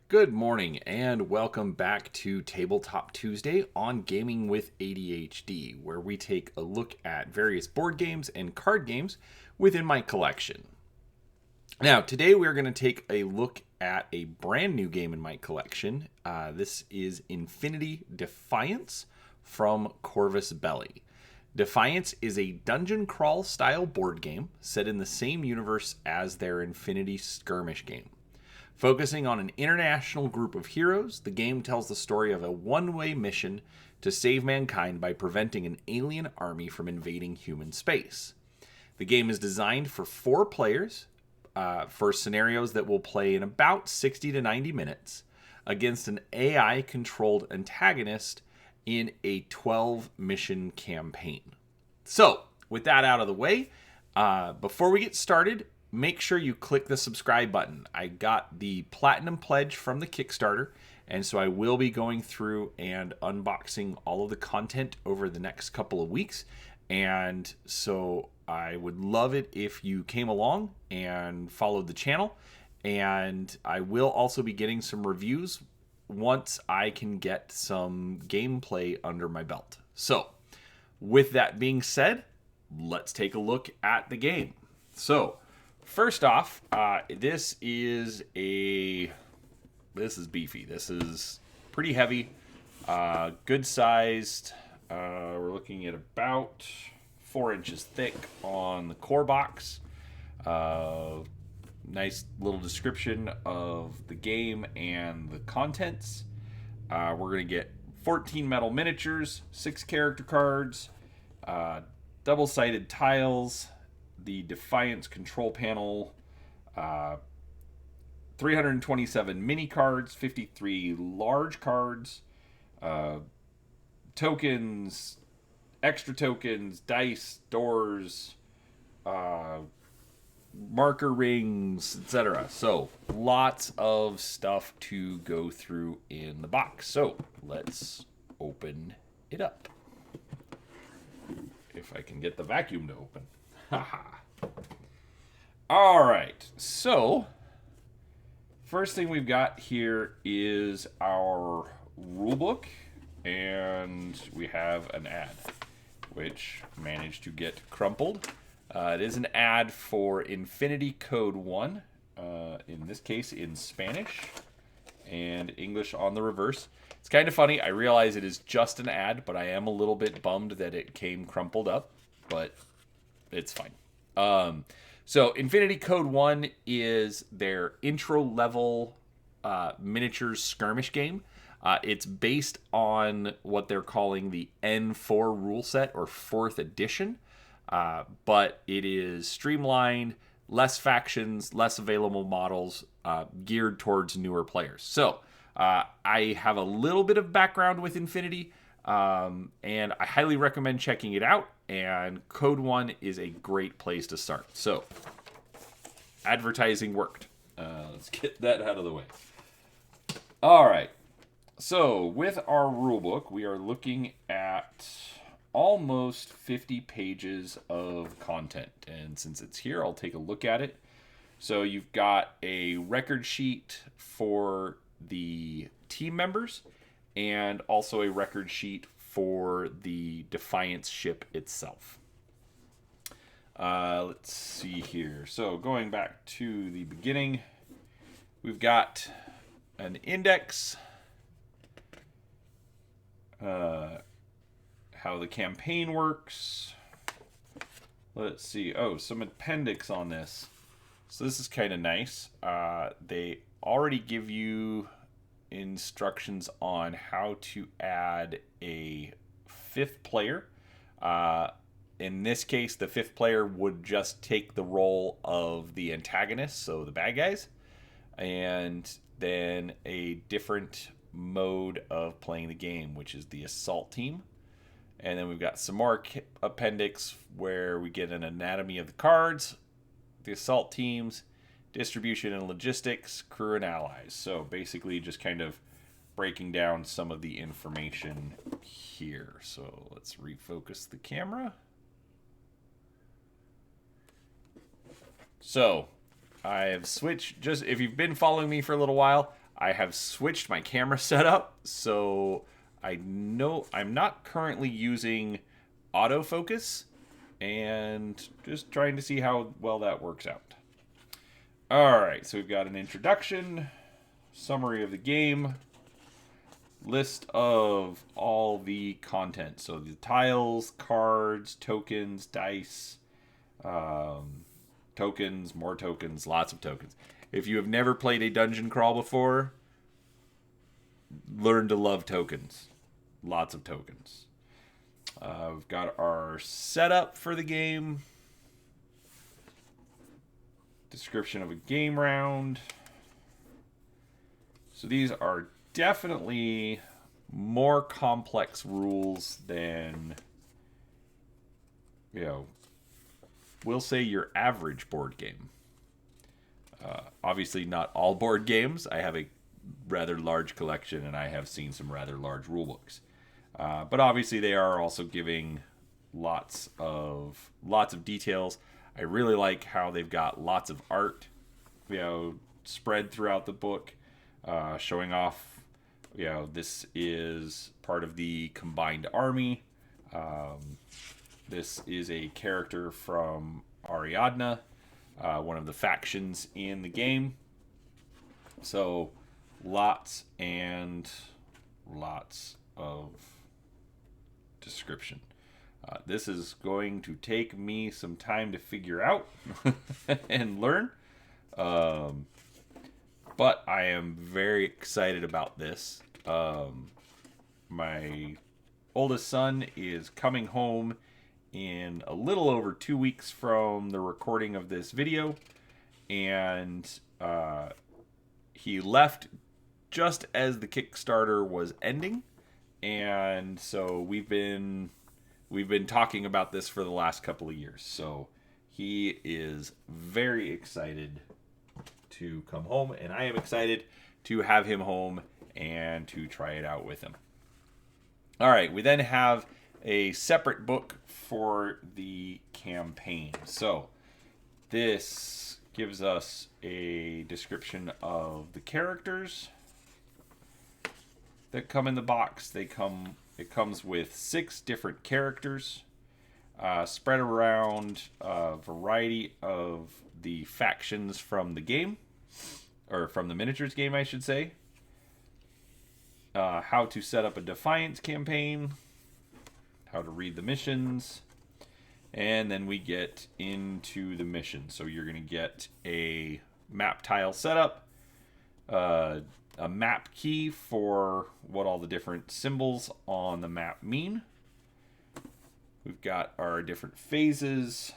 Good morning and welcome back to Tabletop Tuesday on Gaming with ADHD, where we take a look at various board games and card games within my collection. Now, today we're going to take a look at a brand new game in my collection. This is Infinity Defiance from Corvus Belli. Defiance is a dungeon crawl style board game set in the same universe as their Infinity Skirmish game. Focusing on an international group of heroes, the game tells the story of a one-way mission to save mankind by preventing an alien army from invading human space. The game is designed for 4 players for scenarios that will play in about 60 to 90 minutes against an AI-controlled antagonist in a 12-mission campaign. So, with that out of the way, before we get started, make sure you click the subscribe button. I got the Platinum Pledge from the Kickstarter, and so I will be going through and unboxing all of the content over the next couple of weeks. And so I would love it if you came along and followed the channel. And I will also be getting some reviews once I can get some gameplay under my belt. So, with that being said, let's take a look at the game. So, first off, this is beefy. This is pretty heavy, good sized. We're looking at about 4 inches thick on the core box. Nice little description of the game and the contents. We're going to get 14 metal miniatures, 6 character cards, double-sided tiles, the Defiance control panel, 327 mini cards, 53 large cards, tokens, extra tokens, dice, doors, marker rings, etc. So, lots of stuff to go through in the box. So, let's open it up. If I can get the vacuum to open. All right, so first thing we've got here is our rulebook, and we have an ad, which managed to get crumpled. It is an ad for Infinity Code 1, in this case in Spanish and English on the reverse. It's kind of funny. I realize it is just an ad, but I am a little bit bummed that it came crumpled up, but it's fine. So Infinity Code 1 is their intro level miniatures skirmish game. It's based on what they're calling the N4 rule set, or 4th edition. But it is streamlined, less factions, less available models, geared towards newer players. So I have a little bit of background with Infinity, and I highly recommend checking it out. And Code 1 is a great place to start. So, advertising worked. Let's get that out of the way. All right. So, with our rulebook, we are looking at almost 50 pages of content. And since it's here, I'll take a look at it. So, you've got a record sheet for the team members, and also a record sheet for the Defiance ship itself. Let's see here. So going back to the beginning, we've got an index, how the campaign works. Let's see. Oh, some appendix on this. So this is kind of nice. They already give you instructions on how to add a 5th player. In this case, the 5th player would just take the role of the antagonist, so the bad guys, and then a different mode of playing the game, which is the assault team. And then we've got some more appendix where we get an anatomy of the cards, the assault teams, distribution and logistics, crew and allies. So basically just kind of breaking down some of the information here. So let's refocus the camera. So I have switched, just if you've been following me for a little while, I have switched my camera setup, so I know I'm not currently using autofocus, and just trying to see how well that works out. Alright, so we've got an introduction, summary of the game, list of all the content. So the tiles, cards, tokens, dice, tokens, more tokens, lots of tokens. If you have never played a dungeon crawl before, learn to love tokens. Lots of tokens. We've got our setup for the game. Description of a game round. So these are definitely more complex rules than, we'll say your average board game. Obviously not all board games. I have a rather large collection, and I have seen some rather large rule books. But obviously they are also giving lots of details. I really like how they've got lots of art, spread throughout the book, showing off, this is part of the combined army. This is a character from Ariadne, one of the factions in the game. So lots and lots of description. This is going to take me some time to figure out and learn. But I am very excited about this. My oldest son is coming home in a little over 2 weeks from the recording of this video. And he left just as the Kickstarter was ending. And so we've been talking about this for the last couple of years. So he is very excited to come home, and I am excited to have him home and to try it out with him. All right, we then have a separate book for the campaign. So this gives us a description of the characters that come in the box. It comes with 6 different characters, spread around a variety of the factions from the game, or from the miniatures game, I should say. How to set up a Defiance campaign, how to read the missions, and then we get into the mission. So you're going to get a map tile setup, a map key for what all the different symbols on the map mean. We've got our different phases,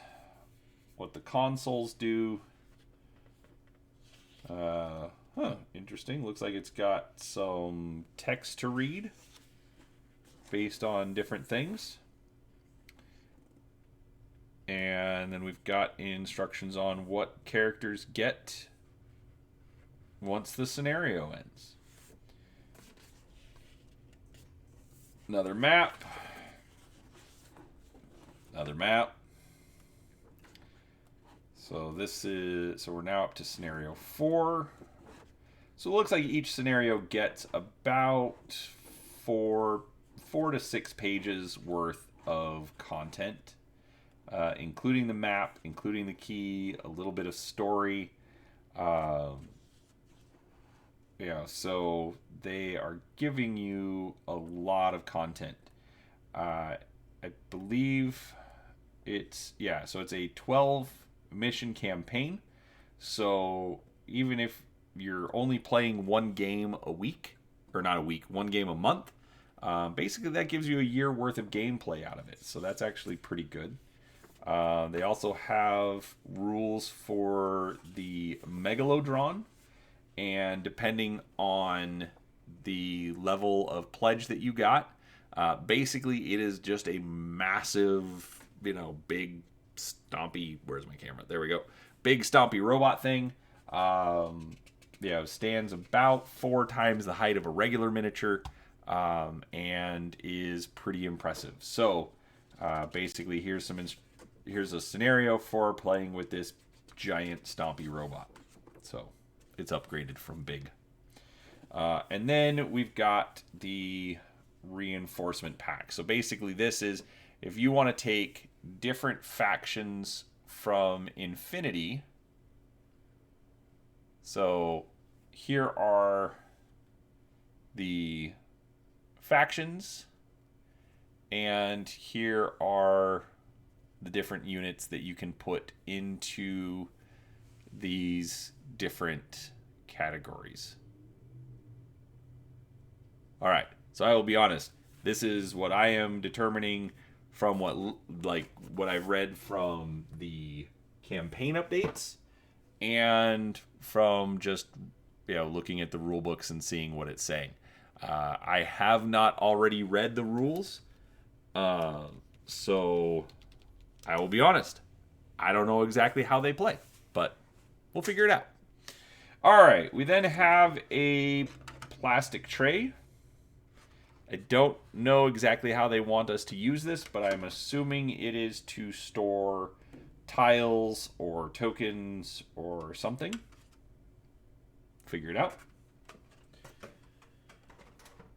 what the consoles do. Interesting. Looks like it's got some text to read based on different things. And then we've got instructions on what characters get once the scenario ends. Another map. Another map. So we're now up to scenario 4. So it looks like each scenario gets about 4 to 6 pages worth of content, including the map, including the key, a little bit of story. So they are giving you a lot of content. I believe it's a 12 mission campaign. So even if you're only playing one game a week, or not a week, one game a month, basically that gives you a year worth of gameplay out of it. So that's actually pretty good. They also have rules for the Megalodron, and depending on the level of pledge that you got, basically it is just a massive, big stompy, where's my camera? There we go. Big stompy robot thing. Stands about 4 times the height of a regular miniature, and is pretty impressive. So basically here's a scenario for playing with this giant stompy robot. So it's upgraded from big. And then we've got the reinforcement pack. So basically this is if you want to take different factions from Infinity. So here are the factions, and here are the different units that you can put into these different categories. All right, so I will be honest. This is what I am determining from what I've read from the campaign updates and from just looking at the rule books and seeing what it's saying. I have not already read the rules, so I will be honest. I don't know exactly how they play, but we'll figure it out. All right, we then have a plastic tray. I don't know exactly how they want us to use this, but I'm assuming it is to store tiles or tokens or something. Figure it out.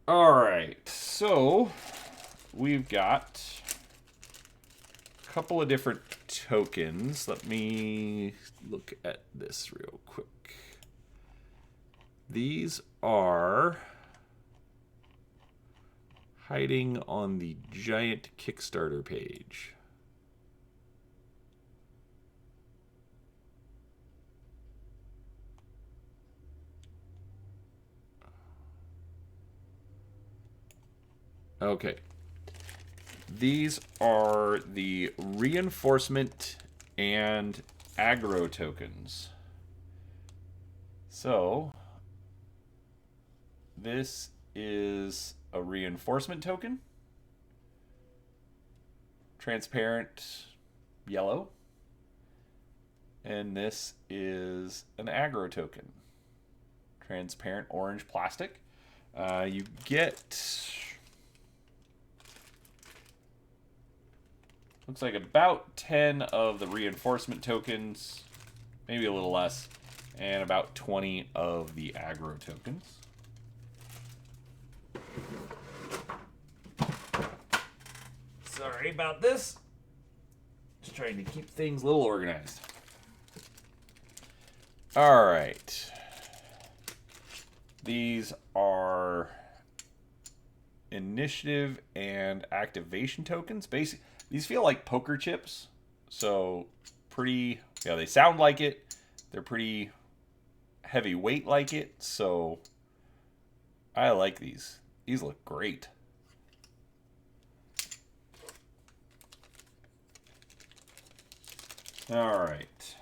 All right, so we've got a couple of different tokens. Let me look at this real quick. These are hiding on the giant Kickstarter page. Okay. These are the reinforcement and aggro tokens. So, this is a reinforcement token. Transparent yellow. And this is an aggro token. Transparent orange plastic. You get... looks like about 10 of the reinforcement tokens, maybe a little less, and about 20 of the aggro tokens. Sorry about this. Just trying to keep things a little organized. All right. These are initiative and activation tokens. Basically, these feel like poker chips, so pretty, they sound like it. They're pretty heavyweight like it, so I like these. These look great. All right.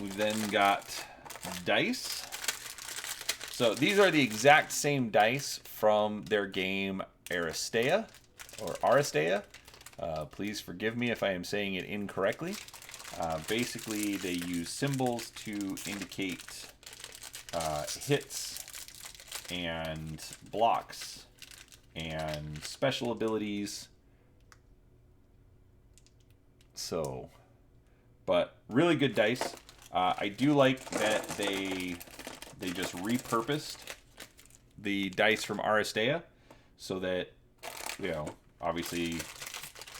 We've then got dice. So these are the exact same dice from their game Aristea, or Aristea. Please forgive me if I am saying it incorrectly. Basically, they use symbols to indicate hits and blocks and special abilities. So, but really good dice. I do like that they just repurposed the dice from Aristea, so that, obviously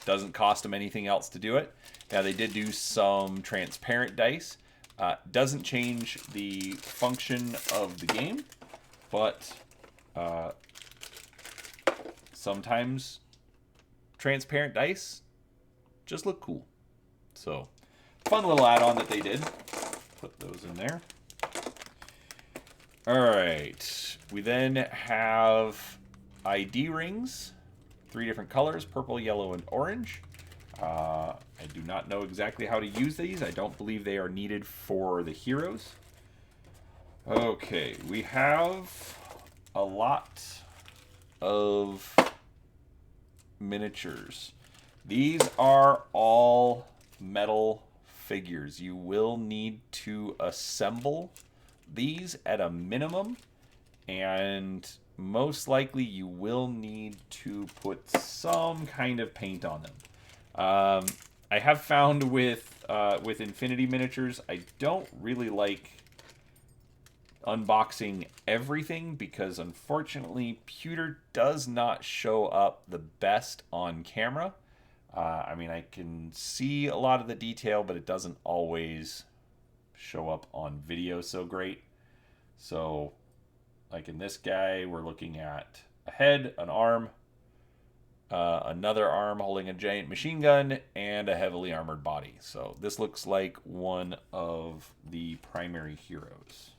doesn't cost them anything else to do it. Now, they did do some transparent dice. Doesn't change the function of the game, but sometimes transparent dice just look cool. So, fun little add-on that they did. Put those in there. All right. We then have ID rings, 3 different colors, purple, yellow, and orange. I do not know exactly how to use these. I don't believe they are needed for the heroes. Okay, we have a lot of miniatures. These are all metal figures. You will need to assemble these at a minimum, and most likely you will need to put some kind of paint on them. I have found with Infinity miniatures, I don't really like unboxing everything because unfortunately pewter does not show up the best on camera. I mean, I can see a lot of the detail, but it doesn't always show up on video so great. So like in this guy, we're looking at a head, an arm, another arm holding a giant machine gun, and a heavily armored body. So this looks like one of the primary heroes.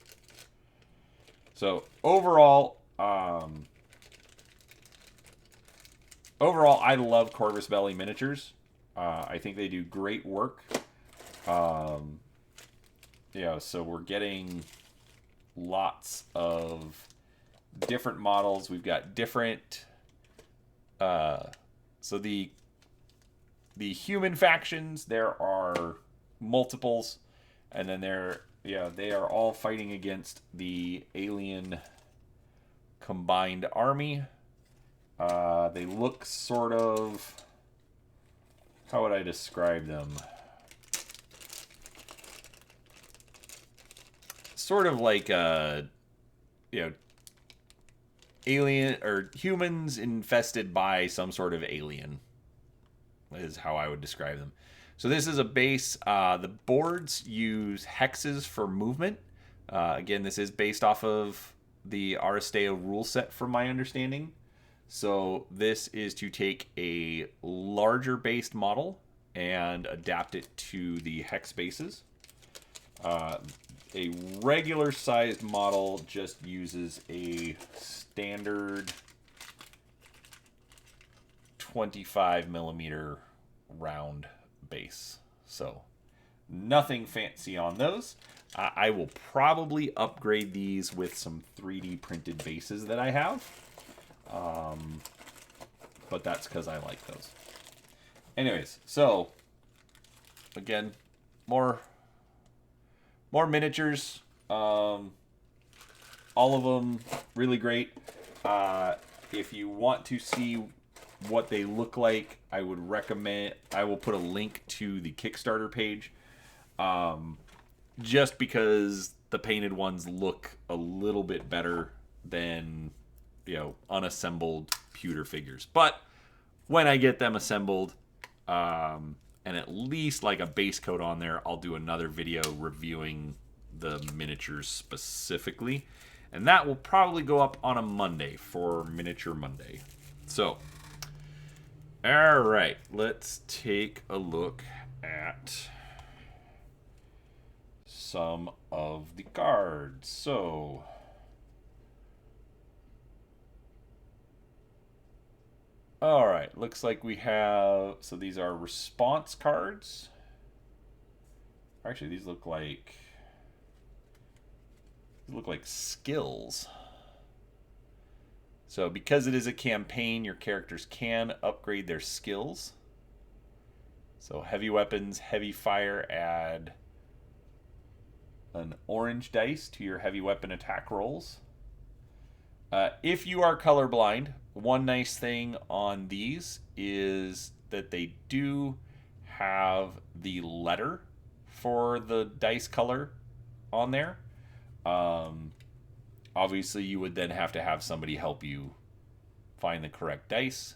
So overall, I love Corvus Belli miniatures. I think they do great work. Yeah, so we're getting lots of different models. We've got different. So the human factions, there are multiples, and then they are all fighting against the alien combined army. They look sort of, how would I describe them? Sort of like alien or humans infested by some sort of alien is how I would describe them. So this is a base. The boards use hexes for movement. Again, this is based off of the Aristeo rule set from my understanding. So this is to take a larger based model and adapt it to the hex bases. A regular sized model just uses a standard 25 millimeter round base. So nothing fancy on those. I will probably upgrade these with some 3D printed bases that I have. But that's because I like those. Anyways, so again, more miniatures. All of them really great. If you want to see what they look like, I would recommend, I will put a link to the Kickstarter page. Just because the painted ones look a little bit better than, unassembled pewter figures. But when I get them assembled, and at least like a base coat on there, I'll do another video reviewing the miniatures specifically. And that will probably go up on a Monday for Miniature Monday. So, all right, let's take a look at some of the cards. So, all right, looks like we have, so these are response cards. Actually, these look like skills. So because it is a campaign, your characters can upgrade their skills. So heavy weapons, heavy fire, add an orange dice to your heavy weapon attack rolls. If you are colorblind, one nice thing on these is that they do have the letter for the dice color on there. Obviously, you would then have to have somebody help you find the correct dice.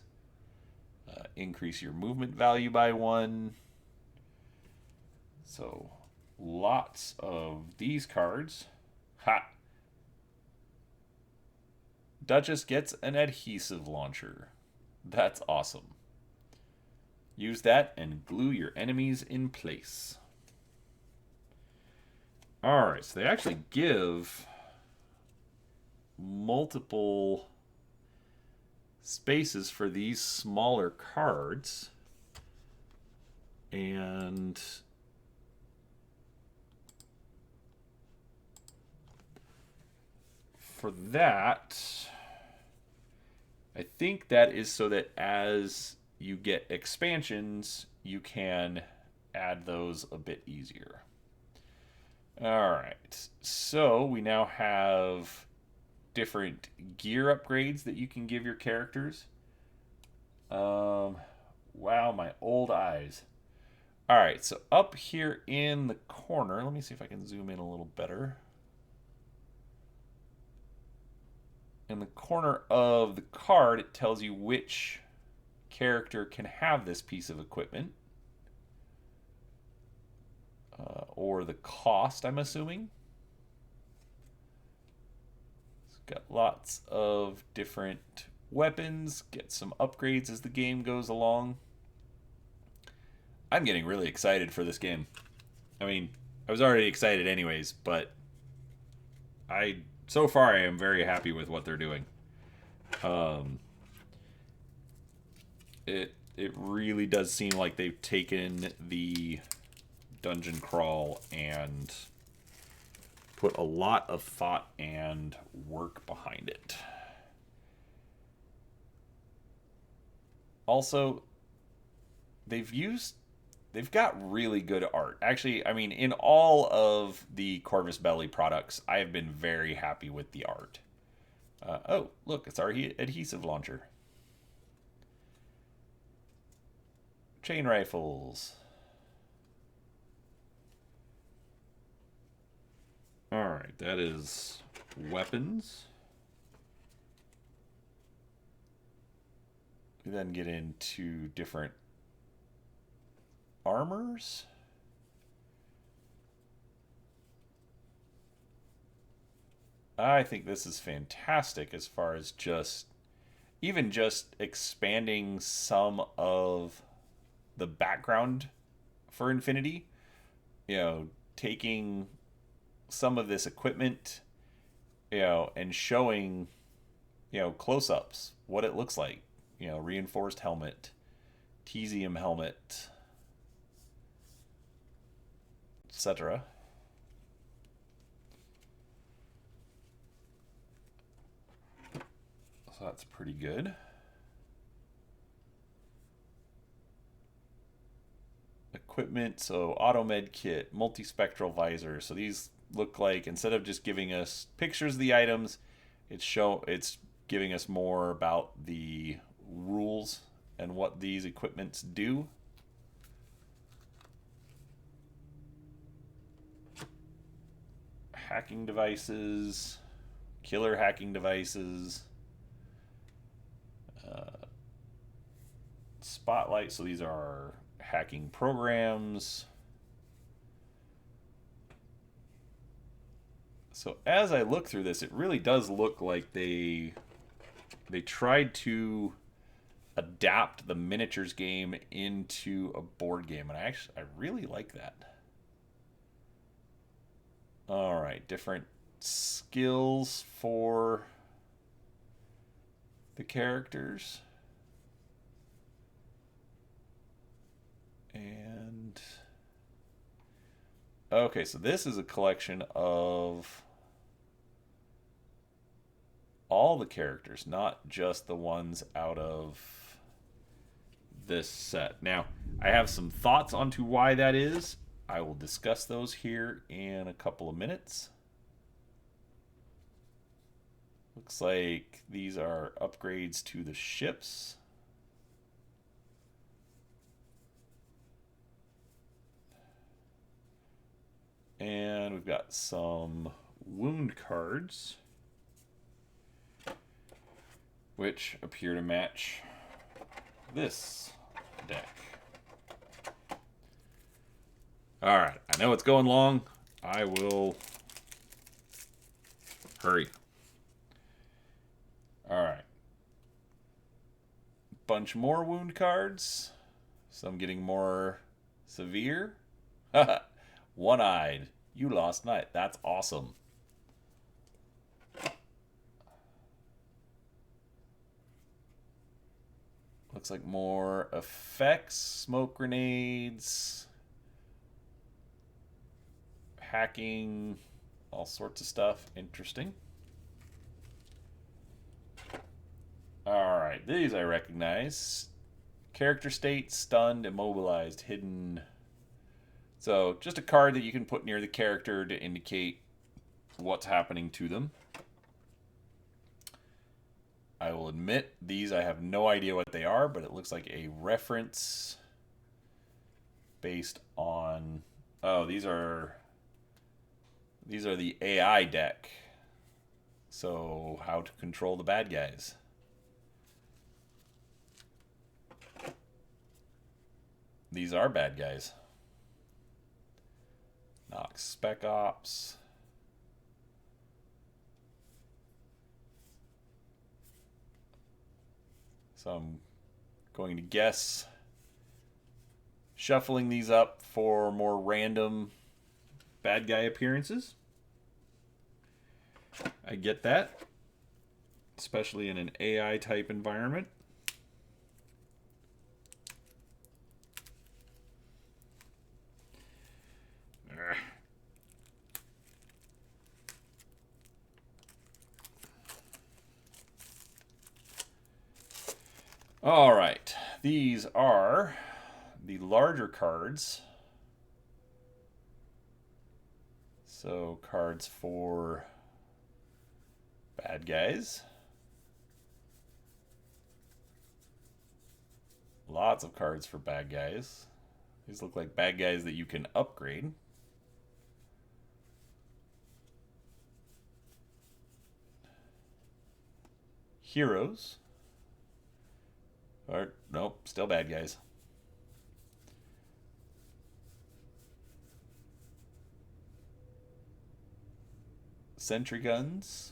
Increase your movement value by 1. So, lots of these cards. Ha! Duchess gets an adhesive launcher. That's awesome. Use that and glue your enemies in place. Alright, so they actually give multiple spaces for these smaller cards. And for that, I think that is so that as you get expansions, you can add those a bit easier. All right, so we now have different gear upgrades that you can give your characters. Wow, my old eyes. All right, so up here in the corner, let me see if I can zoom in a little better. In the corner of the card, it tells you which character can have this piece of equipment. Or the cost, I'm assuming. It's got lots of different weapons. Get some upgrades as the game goes along. I'm getting really excited for this game. I mean, I was already excited anyways, but so far I am very happy with what they're doing. It really does seem like they've taken the dungeon crawl and put a lot of thought and work behind it. Also, they've got really good art. Actually, I mean, in all of the Corvus Belli products, I have been very happy with the art. Oh, look, it's our adhesive launcher. Chain rifles. Alright, that is weapons. We then get into different armors. I think this is fantastic as far as even just expanding some of the background for Infinity. Taking some of this equipment, and showing, close-ups, what it looks like. Reinforced helmet, Tesium helmet, etc. So that's pretty good. Equipment, so auto med kit, multispectral visor. So these look like, instead of just giving us pictures of the items, it's giving us more about the rules and what these equipments do. Hacking devices, killer hacking devices, spotlight. So these are hacking programs. So as I look through this, it really does look like they tried to adapt the miniatures game into a board game, and I really like that. All right, different skills for the characters. And okay, so this is a collection of all the characters, not just the ones out of this set. Now, I have some thoughts onto why that is. I will discuss those here in a couple of minutes. Looks like these are upgrades to the ships. And we've got some wound cards, which appear to match this deck. All right, I know it's going long. I will hurry. All right. Bunch more wound cards. Some getting more severe. One-eyed. You lost night. That's awesome. Looks like more effects, smoke grenades, hacking, all sorts of stuff. Interesting. Alright, these I recognize. Character state, stunned, immobilized, hidden. So, just a card that you can put near the character to indicate what's happening to them. I will admit, these I have no idea what they are, but it looks like a reference based on... Oh, these are the AI deck. So, how to control the bad guys? These are bad guys. Nox Spec Ops. So I'm going to guess shuffling these up for more random bad guy appearances. I get that, especially in an AI type environment. All right, these are the larger cards. So cards for bad guys. Lots of cards for bad guys. These look like bad guys that you can upgrade. Heroes. Or, nope, still bad guys. Sentry guns.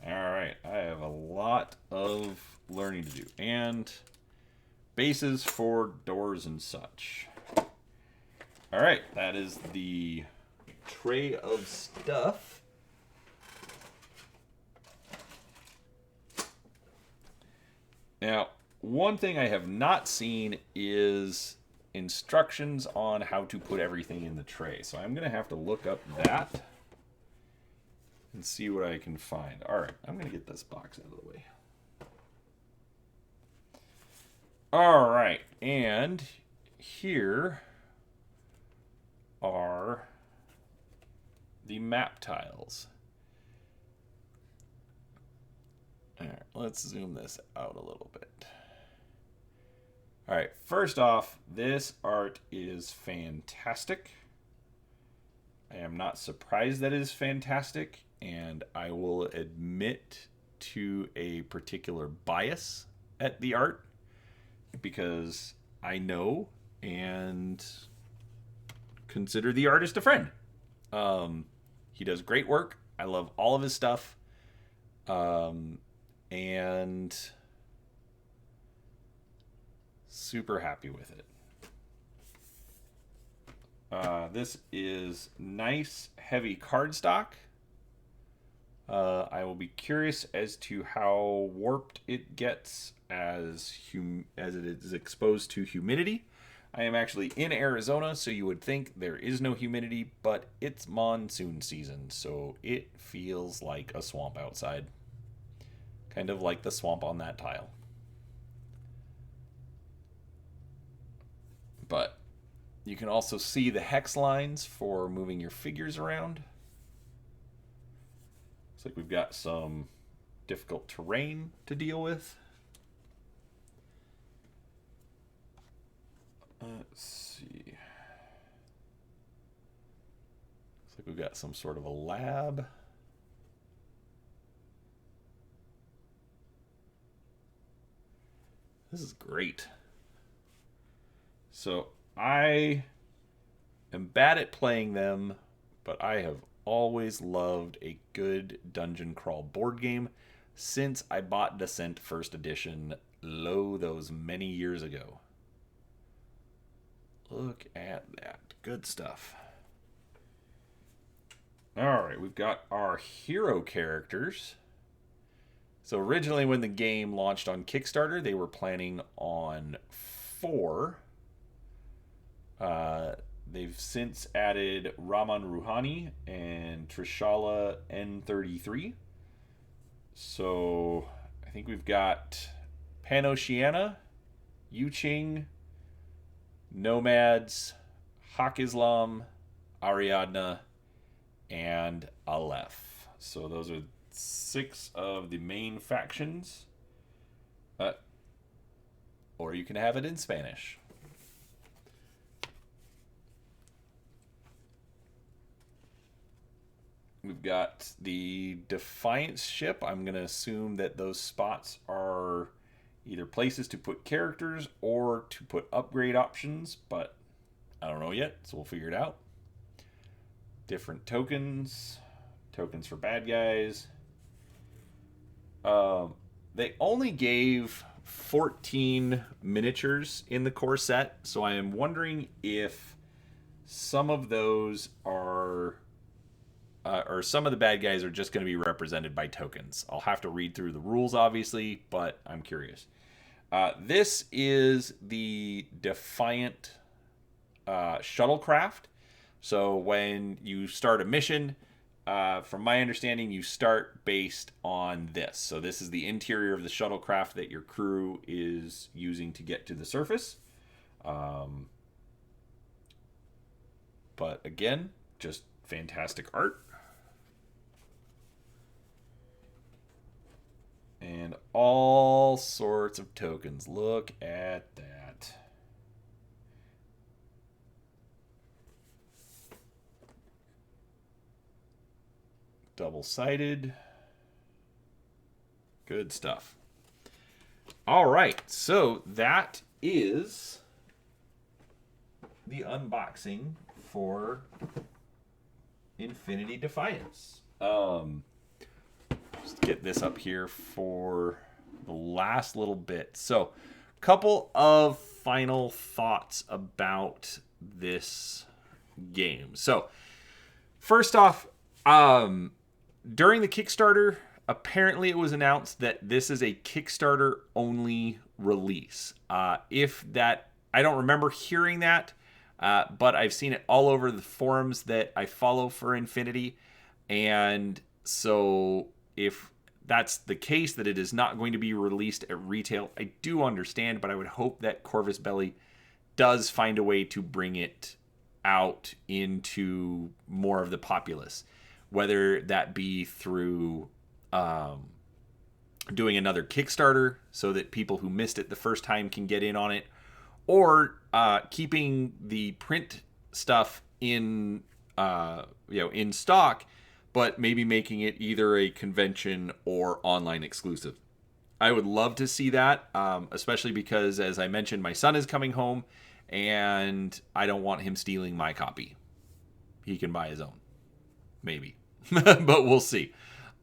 Alright, I have a lot of learning to do. And bases for doors and such. Alright, that is the tray of stuff. Now, one thing I have not seen is instructions on how to put everything in the tray. So I'm going to have to look up that and see what I can find. Alright, I'm going to get this box out of the way. Alright, and here are the map tiles. Alright, let's zoom this out a little bit. Alright, first off, this art is fantastic. I am not surprised that it is fantastic, and I will admit to a particular bias at the art because I know and consider the artist a friend. He does great work. I love all of his stuff. And super happy with it. This is nice, heavy cardstock. I will be curious as to how warped it gets as it is exposed to humidity. I am actually in Arizona, so you would think there is no humidity, but it's monsoon season, so it feels like a swamp outside. Kind of like the swamp on that tile. But you can also see the hex lines for moving your figures around. Looks like we've got some difficult terrain to deal with. Let's see. Looks like we've got some sort of a lab. This is great. So I am bad at playing them, but I have always loved a good dungeon crawl board game since I bought Descent First Edition, those many years ago. Look at that. Good stuff. Alright, we've got our hero characters. So originally when the game launched on Kickstarter, they were planning on 4. They've since added Raman Rouhani and Trishala N33. So I think we've got Pan-Oceania, Yuching, Nomads, Hak Islam, Ariadna, and Aleph. So those are 6 of the main factions. or you can have it in Spanish. We've got the Defiance ship. I'm going to assume that those spots are either places to put characters or to put upgrade options, but I don't know yet, so we'll figure it out. Different tokens. Tokens for bad guys. They only gave 14 miniatures in the core set, so I am wondering if some of those are... or some of the bad guys are just going to be represented by tokens. I'll have to read through the rules, obviously, but I'm curious. This is the Defiant shuttlecraft. So when you start a mission, from my understanding, you start based on this. So this is the interior of the shuttlecraft that your crew is using to get to the surface. But again, just fantastic art. And all sorts of tokens. Look at that. Double-sided. Good stuff. All right, so that is the unboxing for Infinity Defiance. Just get this up here for the last little bit. So, couple of final thoughts about this game. So, first off, during the Kickstarter, apparently it was announced that this is a Kickstarter only release. If that, I don't remember hearing that, but I've seen it all over the forums that I follow for Infinity. And so if that's the case, that it is not going to be released at retail, I do understand, but I would hope that Corvus Belli does find a way to bring it out into more of the populace, whether that be through doing another Kickstarter so that people who missed it the first time can get in on it, or keeping the print stuff in in stock, but maybe making it either a convention or online exclusive. I would love to see that, especially because, as I mentioned, my son is coming home, and I don't want him stealing my copy. He can buy his own. Maybe. But we'll see.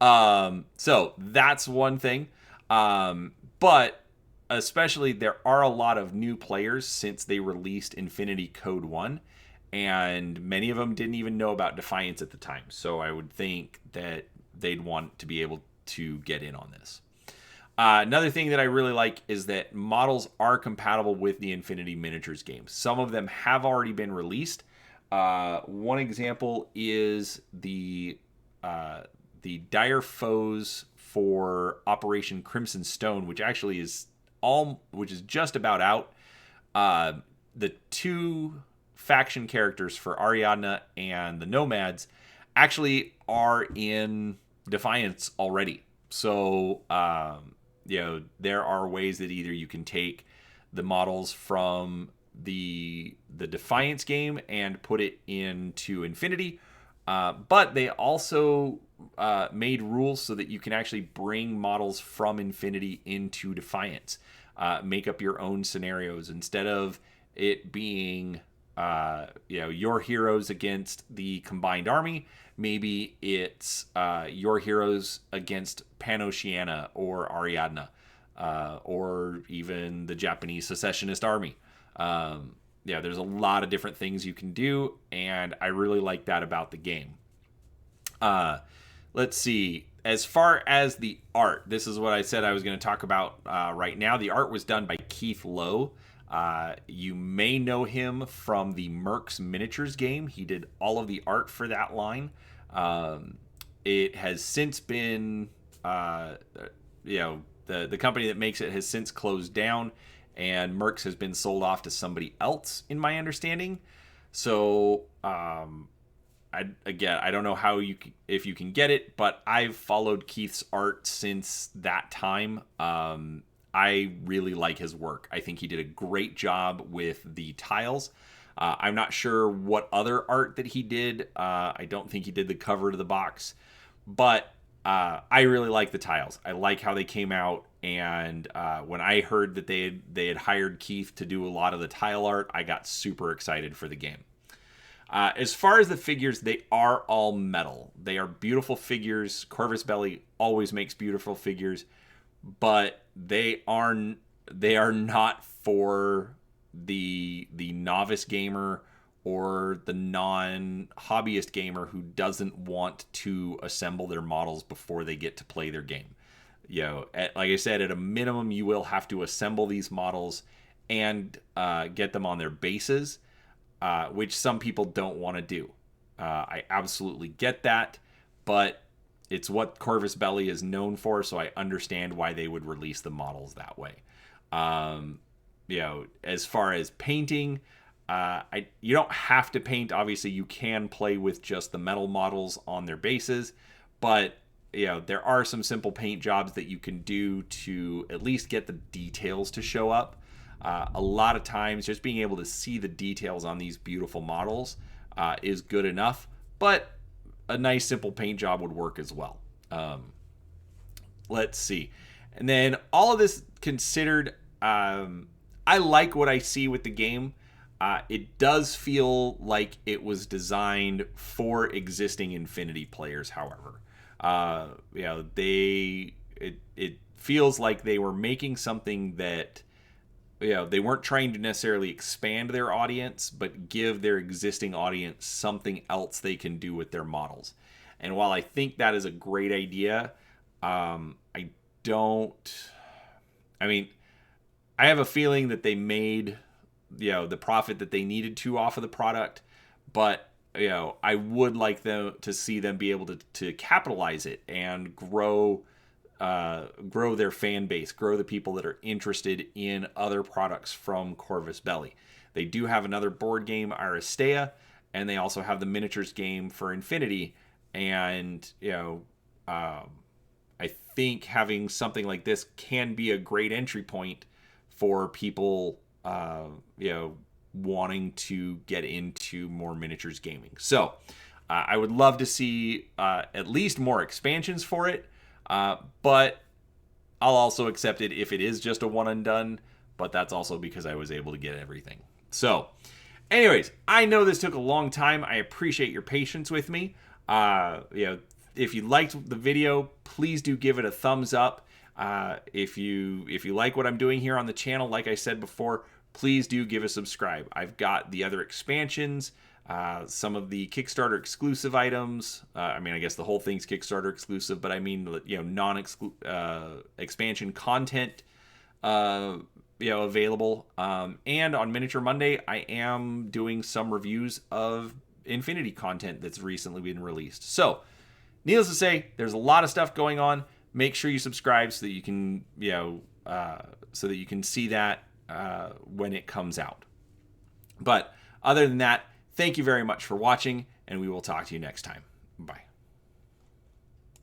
So that's one thing. But especially, there are a lot of new players since they released Infinity Code 1. And many of them didn't even know about Defiance at the time. So I would think that they'd want to be able to get in on this. Another thing that I really like is that models are compatible with the Infinity Miniatures game. Some of them have already been released. One example is the Dire Foes for Operation Crimson Stone, which actually is just about out. The two faction characters for Ariadna and the Nomads actually are in Defiance already. So, there are ways that either you can take the models from the Defiance game and put it into Infinity, but they also made rules so that you can actually bring models from Infinity into Defiance. Make up your own scenarios instead of it being your heroes against the combined army. Maybe it's your heroes against Pan-Oceania or Ariadna, or even the Japanese secessionist army. There's a lot of different things you can do, and I really like that about the game. Let's see. As far as the art, this is what I said I was going to talk about right now. The art was done by Keith Lowe. You may know him from the Mercs Miniatures game. He did all of the art for that line. It has since been, the company that makes it has since closed down, and Mercs has been sold off to somebody else, in my understanding. So, I don't know how if you can get it, but I've followed Keith's art since that time. I really like his work. I think he did a great job with the tiles. I'm not sure what other art that he did. I don't think he did the cover to the box, but I really like the tiles. I like how they came out, and when I heard that they had hired Keith to do a lot of the tile art, I got super excited for the game. As far as the figures, they are all metal. They are beautiful figures. Corvus Belli always makes beautiful figures, but they are not for the novice gamer or the non-hobbyist gamer who doesn't want to assemble their models before they get to play their game. Like I said, at a minimum, you will have to assemble these models and get them on their bases, which some people don't want to do. I absolutely get that, but it's what Corvus Belli is known for, so I understand why they would release the models that way. As far as painting, you don't have to paint. Obviously, you can play with just the metal models on their bases, but there are some simple paint jobs that you can do to at least get the details to show up. A lot of times, just being able to see the details on these beautiful models is good enough, but a nice simple paint job would work as well. Let's see. And then all of this considered, I like what I see with the game. It does feel like it was designed for existing Infinity players, however. It feels like they were making something that they weren't trying to necessarily expand their audience, but give their existing audience something else they can do with their models. And while I think that is a great idea, I have a feeling that they made, the profit that they needed to off of the product, but I would like them to see them be able to capitalize it and grow their fan base, grow the people that are interested in other products from Corvus Belli. They do have another board game, Aristea, and they also have the miniatures game for Infinity. And I think having something like this can be a great entry point for people wanting to get into more miniatures gaming. So I would love to see at least more expansions for it. But I'll also accept it if it is just a one and done, but that's also because I was able to get everything. So anyways, I know this took a long time. I appreciate your patience with me. If you liked the video, please do give it a thumbs up. If you like what I'm doing here on the channel, like I said before, please do give a subscribe. I've got the other expansions, some of the Kickstarter exclusive items. I guess the whole thing's Kickstarter exclusive, but I mean, expansion content, available. And on Miniature Monday, I am doing some reviews of Infinity content that's recently been released. So, needless to say, there's a lot of stuff going on. Make sure you subscribe so that you can, see that when it comes out. But other than that, thank you very much for watching, and we will talk to you next time. Bye.